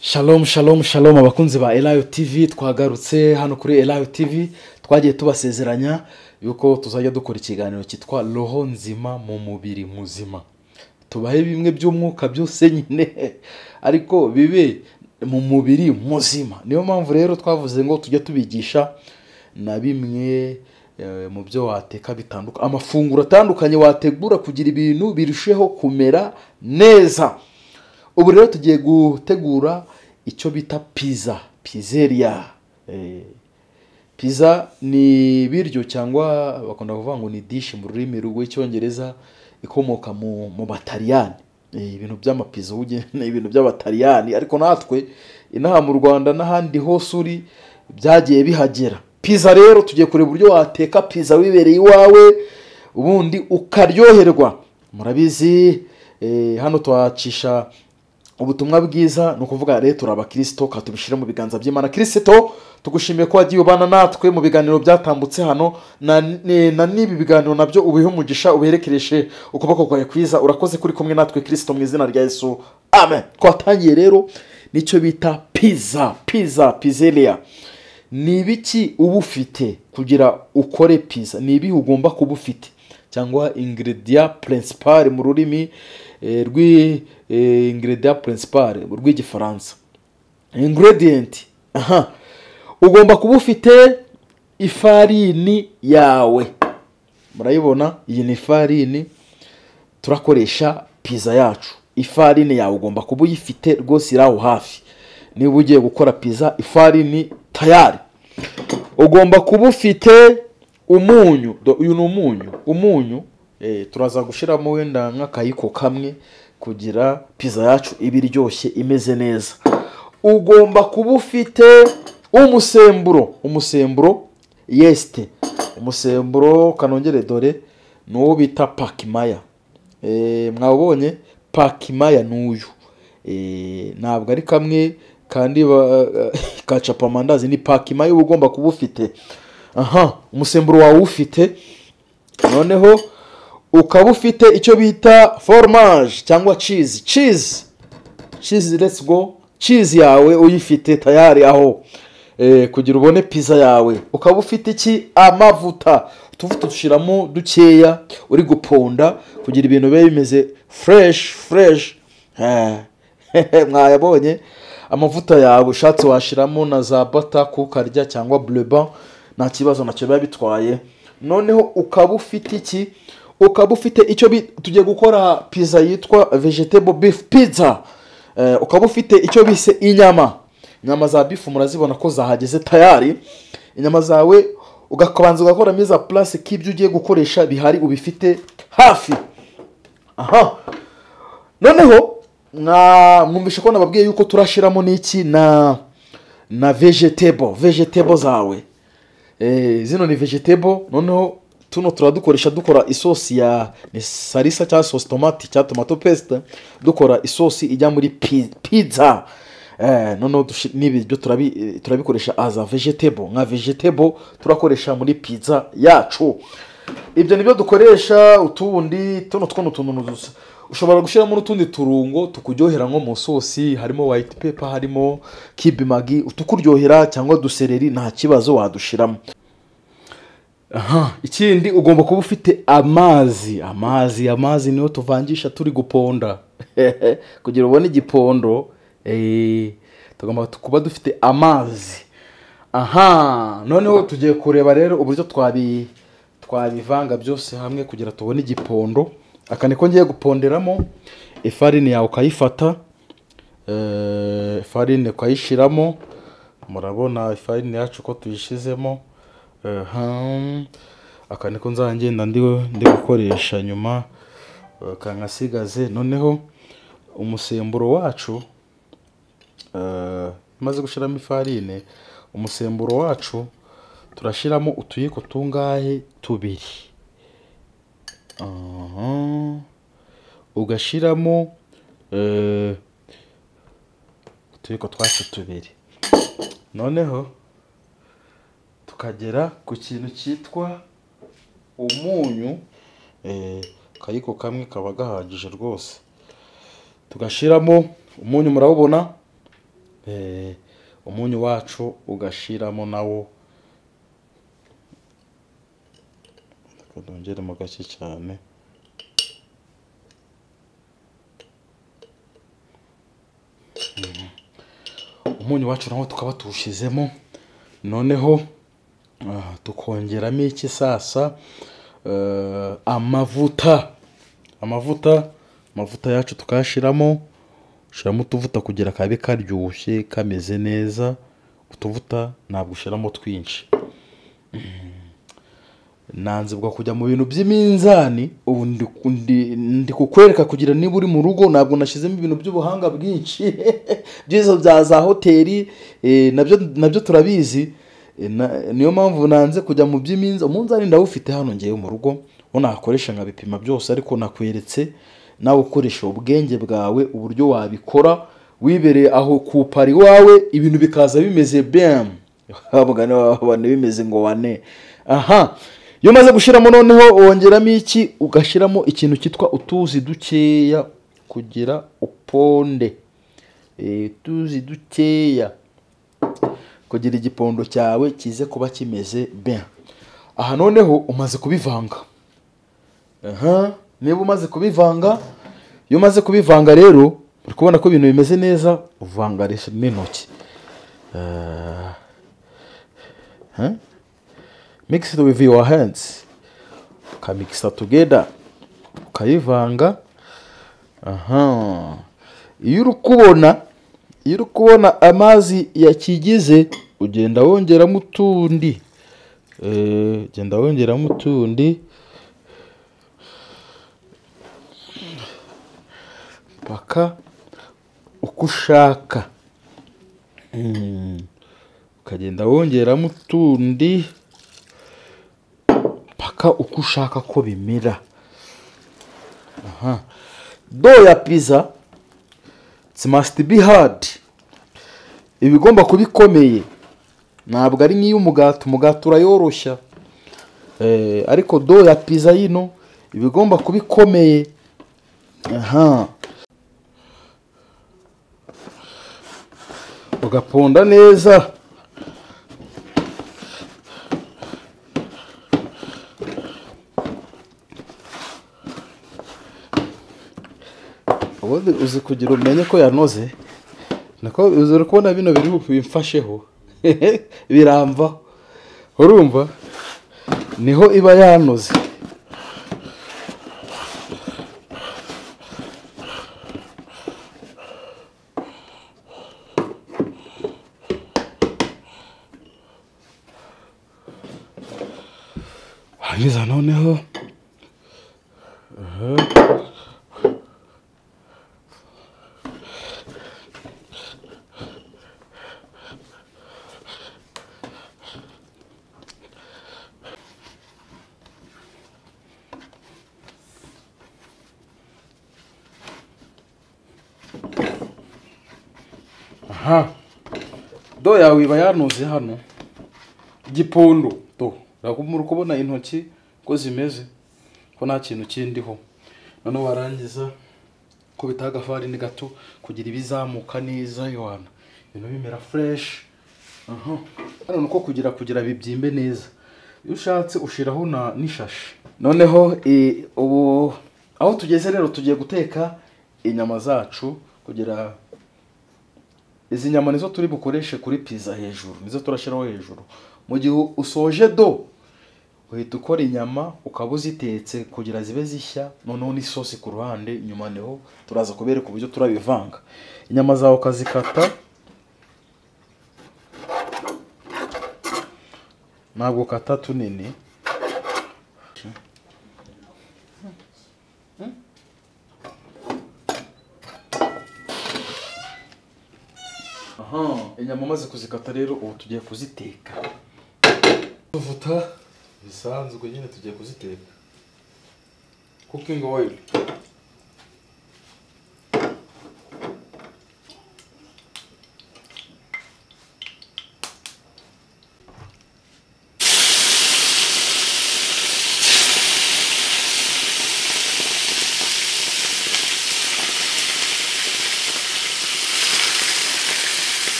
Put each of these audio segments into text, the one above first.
Shalom shalom shalom abakunzi ba Elayo TV, twagarutse hano kuri Elayo TV. Twagiye tubasezeranya yuko tuzajya dukora ikiganiro cyitwa roho nzima mu mubiri muzima, tubahe bimwe by'umwuka byose nyine ariko bibe mu mubiri muzima. Niyo mpamvu rero twavuze ngo tujye tubigisha na bimwe mu byo wateka bitandukanye, amafunguro atandukanye wategura kugira ibintu birusheho kumera neza. Ubu rero tugiye gutegura icyo bita pizzeria. Pizza ni ibiryo cyangwa bakunda kuvuga ngo ni dish mu rurimi rw'icyongereza ikomoka mu Bataliyani. Ibintu by'amapizza ni ibintu by'Abataliyani, ariko natwe inaha mu Rwanda n'ahandi hose uri byagiye bihagera. Pizza rero tugiye kureba uburyo wateka pizza wibereye iwawe ubundi ukaryoherwa. Murabizi hano twacisha ubutumwa bwiza, no kuvuga rero turaba Kristo katubishire mu biganza by'Imana. Kristo tugushimiye ko wagiye ubana natwe mu biganiro byatambutse hano na nibi biganiro nabyo ubihe umugisha, uberekereshe ukuboko kwawe kwiza. Urakoze kuri kumwe natwe Kristo, mu izina rya Yesu, amen. Twatangiye rero nicyo bita pizzeria. Ni ibiki uba ufite kugira ukore pizza? Ni ibi ugomba kuba ufite, cyangwa ingredient principal mu rurimi ingredient principal rw'igifaransa. Ingredient, ugomba kuba ufite ifarini yawe. Murayibona, iyi ni ifarini turakoresha pizza yacu. Ifarini yawe ugomba kuba uyifite rwose iraho hafi. Niba ugiye gukora pizza, ifarini tayari. Ugomba kuba ufite umunyu. Uyu ni umunyu turaza gushiramo wenda nk'akayiko kamwe kugira pizza yacu ibe iryoshye imeze neza. Ugomba kuba ufite umusemburo yeste. Umusemburo kanongere dore n'uwo bita pakimaya. Mwabonye pakimaya n'uyu ntabwo ari kamwe kandi kacapa amandazi, ni pakimaya ugomba kuba ufite. Umusemburo wawe ufite, noneho ukaba ufite icyo bita fromage cyangwa cheese. Let's go. Cheese yawe uyifite tayari aho kugira ubone pizza yawe. Ukaba ufite iki? Amavuta. Tuvuta dushiramo dukeya, uri guponda kugira ibintu bibe bimeze fresh. Mwayabonye amavuta yawe ushatse washiramo na za butter kukarya cyangwa bleu blanc, nta kibazo nacyo biba bitwaye. Noneho ukaba ufite iki? Ukaba ufite icyo tugiye gukora pizza yitwa vegetable beef pizza. Ukaba ufite icyo bise inyama za beef. Murazibona ko zahageze tayari. Inyama zawe ugakobanza ugakora miza place k'ibyo ugiye gukoresha bihari ubifite hafi. Noneho mwumvishe ko nababwiye yuko turashiramo n'iki na vegetable zawe. Zino ni vegetable. Noneho tuno turadukoresha dukora isosi ya salisa cyangwa sauce tomate cyangwa tomato paste, dukora isosi ijya muri pizza. Noneho nibi byo turabikoresha as a vegetable. Nka vegetable turakoresha muri pizza yacu. Ibyo nibyo dukoresha. Utundi tuntu ushobora gushiramo n'utundi turungo tukuryohera nko mu sosi, harimo white pepper, harimo kibe magi, utukuryohera cyangwa dusereri, nta kibazo wadushiramo. Ikindi ugomba kuba ufite amazi niyo tuvangisha turi guponda kugira ubone igipondo. Tugomba kuba dufite amazi. Noneho tugiye kureba rero uburyo twabivanga byose hamwe kugira tubone igipondo. Aka niko ngiye guponderamo. Ifarini yawe ukayifata, ifarini ukayishiramo. Murabona ifarini yacu ko tuyishizemo. Aka niko nzagenda ndi gukoresha nyuma kankasigaze. Noneho umusemburo wacu maze gushiramo ifarine, umusemburo wacu turashiramo utuyiko tungahe? 2. Ugashiramo utuyiko twacu 2. Noneho tukagera ku kintu cyitwa umunyu. Kayiko kamwe kaba gahagije rwose. Tugashiramo umunyu, murabona umunyu wacu ugashiramo nawo, ndongeremo gake cyane. Umunyu wacu nawo tukaba tuwushizemo, noneho tukongeramo iki sasa? Amavuta yacu tukayashiramo, ushiramo utuvuta kugira kabe karyoshye kameze neza. Utuvuta ntabwo ushiramo twinshi. Nanzibwa kujya mu bintu by'iminzani, ubu ndi kukwereka kugira niba uri mu rugo, ntabwo nashizemo ibintu by'ubuhanga bwinshi byizo bya za hoteli, nabyo turabizi. Niyo mpamvu nanze kujya mu by'iminzani. Umunzani ndawufite hano ngiye mu rugo, unakoresha nkabipima byose, ariko nakweretse nawe ukoresha ubwenge bwawe uburyo wabikora wibereye aho ku pari wawe, ibintu bikaza bimeze bien, abagane babane bimeze ngo wane. Iyo maze gushiramo noneho wongeramo iki? Ugashiramo ikintu cyitwa utuzi dukeya kugira uponde, utuzi dukeya kugira igipondo cyawe kize kuba kimeze bien. Noneho umaze kubivanga. Niba umaze kubivanga, iyo umaze kubivanga rero uri kubona ko ibintu bimeze neza, uvangarisha n'intoki. Mix it with your hands. Ukamikisa together, ukayivanga. Iyo uri kubona amazi yakigize, ugenda wongeramo utundi. Paka uko ushaka. Ukagenda wongeramo utundi paka uko ushaka ko bimera. Dough ya pizza, it must be hard. Ibigomba kubikomeye, ntabwo ari nk'iy'umugati. Umugati urayoroshya, ariko dough ya pizza yino ibigomba kubikomeye. Ugaponda neza. Ubundi uzi kugira umenye ko yanoze, nako uzi kubona bino biri bimfasheho biramva, urumva niho iba yanoze. Hanyuma noneho do yawe iba yanoze hano igipondo. Muri kubona intoki ko zimeze, ko nta kintu kindiho. Noneho warangiza ko bitaga farini gato kugira ibizamuka neza, yohana ibintu bimera fresh. Hano nuko kugira bibyimbe neza. Iyo ushatse ushiraho n'ishashi. Noneho ubu aho tugeze rero, tugiye guteka inyama zacu. Kugira izi nyama nizo turi bukoreshe kuri pizza hejuru, nizo turashiraho hejuru. Mu gihe usoje do, uhita ukora inyama ukaba uzitetse kugira zibe zishya, noneho n'isosi ku ruhande. Nyuma neho turaza kubereka uburyo turabivanga. Inyama zawe ukazikata, ntabwo kata tunini. Inyama maze kuzikata rero, ubu tugiye kuziteka. Tuvuta bisanzwe nyine tugiye kuziteka. Cooking oil.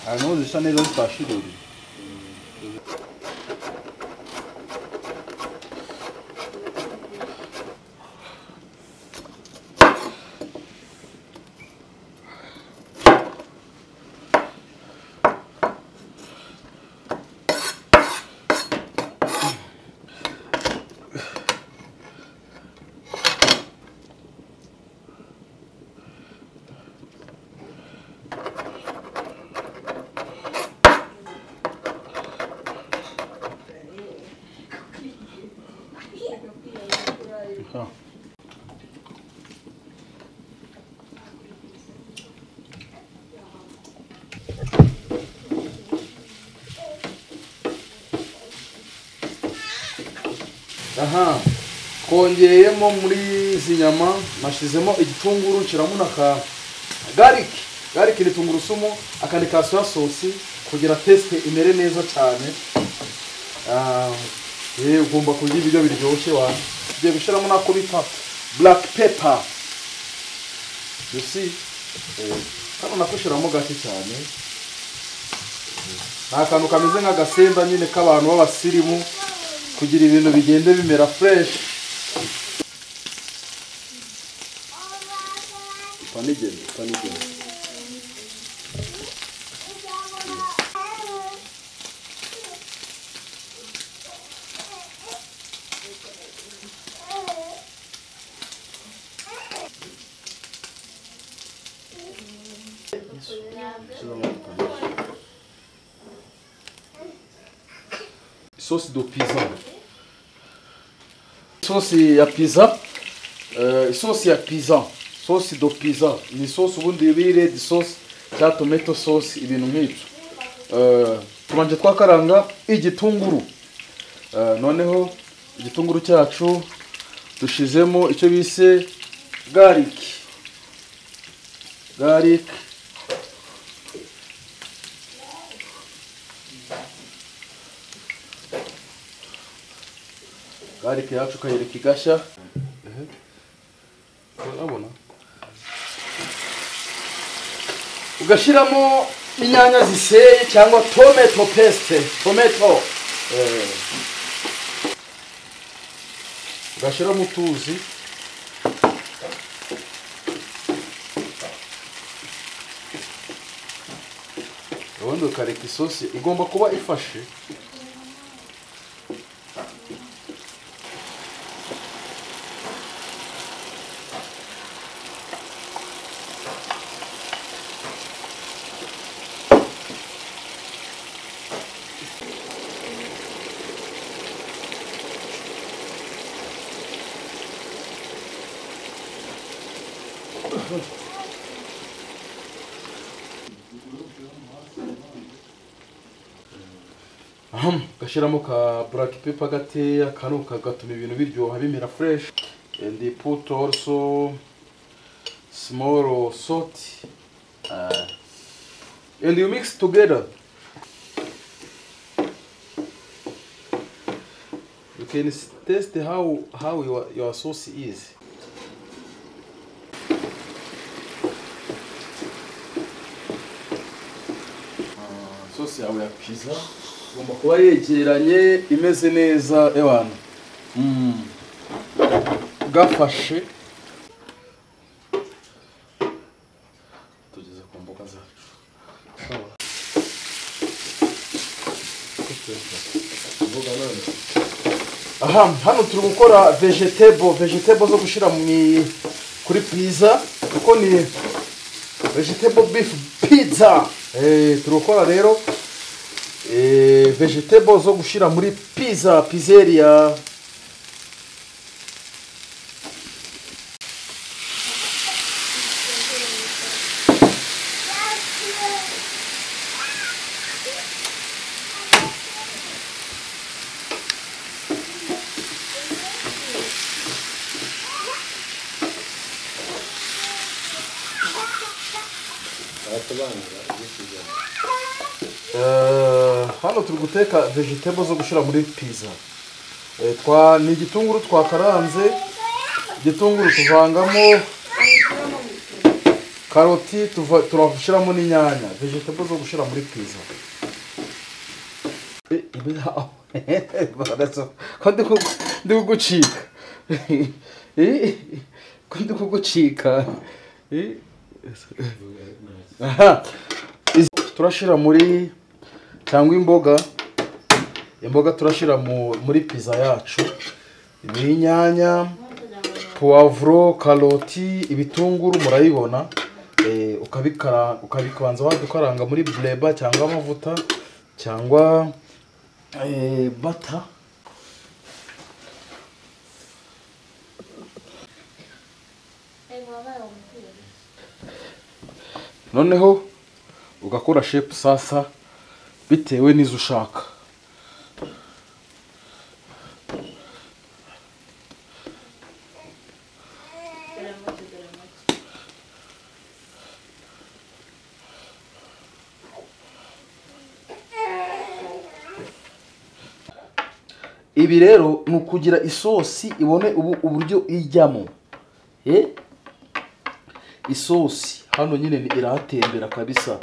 Hano zisa neza zitashirira. Aha, twongeyemo muri izi nyama nashizemo igitunguru nshyiramo na ka garlic ni tungurusumu, akandi ka soya sauce kugira taste imere neza cyane. Ugomba kurya ibiryo biryoshye wana. Tugiye gushyiramo nako bita black pepper. You see? Kano nako shyiramo gake cyane. Akantu kameze nk'agasemba nyine k'abantu b'abasirimu kugira ibintu bigende bimera fresh. Panigeni. Sauce de pizza. Sauce ya pizza. Sauce ya pizza. Sauce de pizza. Ni sauce ubundi bire di sauce ya tomato sauce ibintu nk'ibyo. Tubanje twakaranga igitunguru. Noneho igitunguru cyacu dushizemo icyo bise garlic. Garlic yacu kayireka igashya. Urabona? Ugashiramo inyanya ziseye cyangwa tomato paste. Ugashiramo utuzi. Ubundi ukareka isosi igomba kuba ifashe. Gashiramo ka black pepper gateya kanu kagatuma ibintu biryoha bimera fresh, and they put also small salt and you mix together. You can taste how your sauce is. Sauce yawe ya pizza ugomba kuba yegeranye imeze neza ewana. Gafashe. Tugeze ku mboga zacu. Sawa. aha hano turi gukora vegetable zo gushyira kuri pizza kuko ni vegetable beef pizza. Turi gukora rero vegetable zo gushyira muri pizzeria. Hano turi guteka vegetable zo gushyira muri pizza. Ni igitunguru twakaranze, igitunguru tuvangamo karoti, turashyiramo n'inyanya. Vegetable zo gushyira muri pizza. Ndi kugucika. Ndi kugucika. Turashyira muri cyangwa imboga turashyira muri pizza yacu. Inyanya, poivro, karoti, ibitunguru murabibona. Ukabikabanza wadukaranga muri blender cyangwa amavuta cyangwa butter. Noneho ugakora shape sasa bitewe n'izo ushaka. Ibi rero ni ukugira isosi ibone uburyo ijyamo. Isosi hano nyine irahatembera kabisa.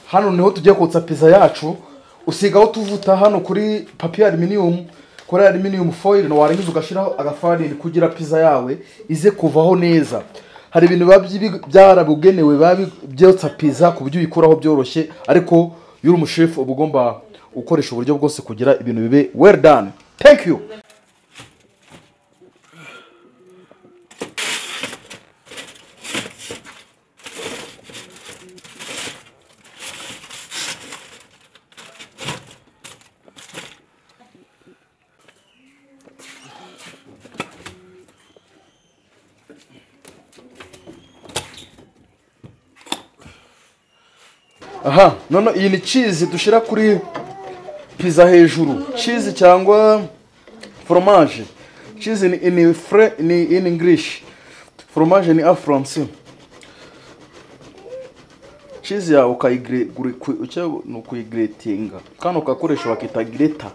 Hano niho tugiye kotsa pizza yacu. Usigaho tuvuta hano kuri papier aluminium, kuri aluminium foil, warangiza ugashiraho agafarini kugira pizza yawe ize kuvaho neza. Hari ibintu byarabugenewe byotsa pizza ku buryo uyikuraho byoroshye, ariko yuri umushefu uba ugomba ukoresha uburyo bwose kugira ibintu bibe well done. Thank you. Aha, none iyi ni cheese dushira kuri pizza hejuru. Cheese cyangwa fromage. Cheese in English. Fromage ni en français. Cheese ya ukayigretinga. Kano kakoresho bakita greta.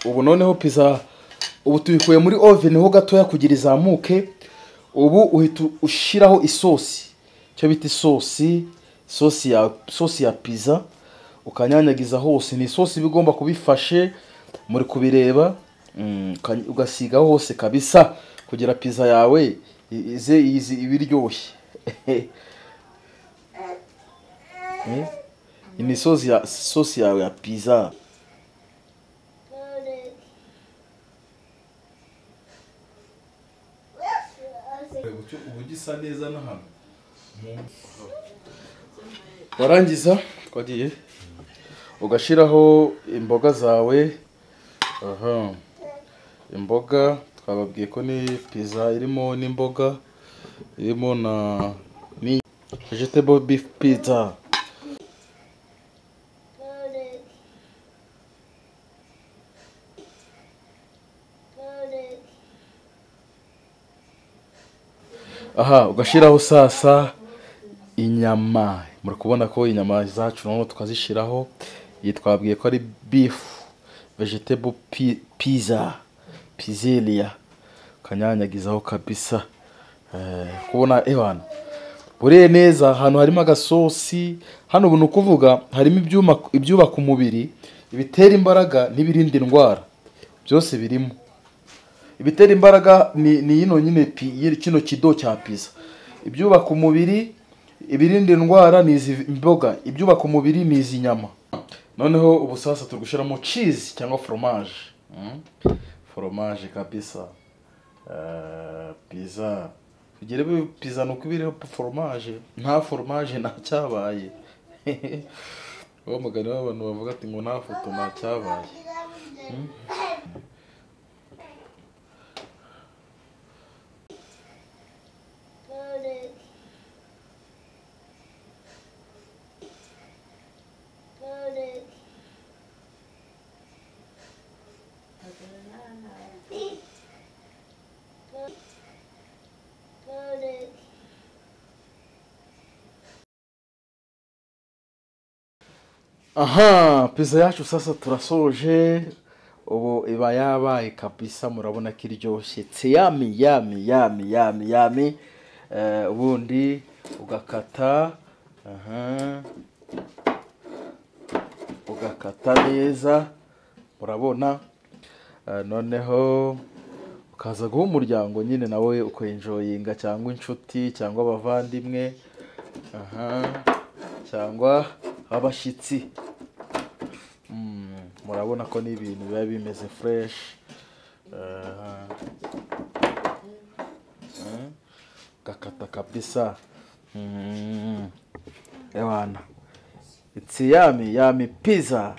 Ubu noneho pizza ubu tuyikuye muri oven ho gatoya kugira izamuke. Ubu uhita ushiraho isosi. Cyo bita sosi ya pizza, ukanyanyagiza hose. Ni sosi bigomba kubifashe muri kubireba. Ugasigaho hose kabisa kugira pizza yawe ize ibiryoshye. Ni sosi yawe ya pizza. Ubu gisa neza na hano. Warangiza twagiye ugashiraho imboga zawe. Imboga twababwiye ko ni pizza irimo n'imboga, irimo ni vegetable beef pizza. Aha, ugashiraho sasa inyama. Muri kubona ko inyama zacu none tukazishiraho. Iyi twabwiye ko ari beef vegetable pizzeria. Kanyanyagizaho kabisa. Kubona ebana buriye neza. Hano harimo agasosi. Hano ubu nukuvuga harimo ibyubaka umubiri, ibitera imbaraga n'ibirinda indwara. Byose birimo. ibitera imbaraga ni yino nyine kino kido cya pizza. Ibyubaka umubiri, ibirinda indwara ni izi imboga, ibyubaka umubiri ni izi nyama. Noneho ubu sasa turi gushiramo cheese cyangwa fromage. Fromage kabisa. Pizza. Kugere pizza no kubiriho fromage, nta fromage nta cyabaye. Uwo mugani w'abantu bavuga ati ngo nta foto nta cyabaye. Aha, pizza yacu sasa turasoje. Ubu iba yabaye kabisa, murabona ko iryoshye. Yami. Ubundi ugakata, ugakata neza, murabona. Noneho ukaza guha umuryango nyine nawe ukenjoyinga, cyangwa inshuti cyangwa abavandimwe, cyangwa abashitsi. Murabona ko ni ibintu biba bimeze fresh. Gakata kabisa. Ewana, it's yummy pizza.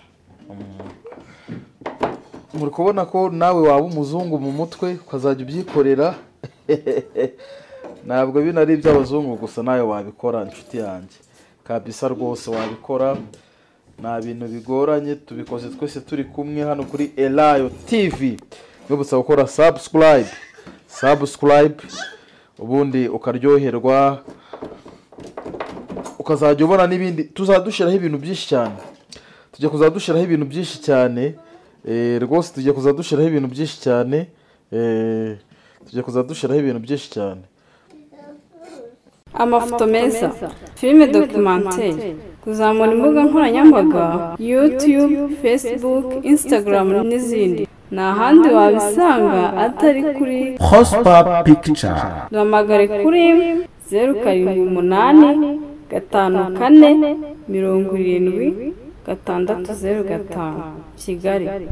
Muri kubona ko nawe waba umuzungu mu mutwe ukazajya ubyikorera. Ntabwo bino ari iby'abazungu gusa, nawe wabikora inshuti yanjye kabisa, rwose wabikora. Nta bintu bigoranye, tubikoze twese turi kumwe hano kuri Elayo TV. Mwibutsa gukora subscribe, ubundi ukaryoherwa, ukazajya ubona n'ibindi. Tuzadushiraho ibintu byinshi cyane, tujye kuzadushiraho ibintu byinshi cyane. Rwose tujye kuzadushiraho ibintu byinshi cyane. Tujye kuzadushiraho ibintu byinshi cyane. Amafoto meza, filime documentaire, kuzamura imbuga nkoranyambaga, YouTube, Facebook, Instagram n'izindi. Nta handi wabisanga atari kuri Prosper Picture. Duhamagare kuri 078 54 70 605 Kigali.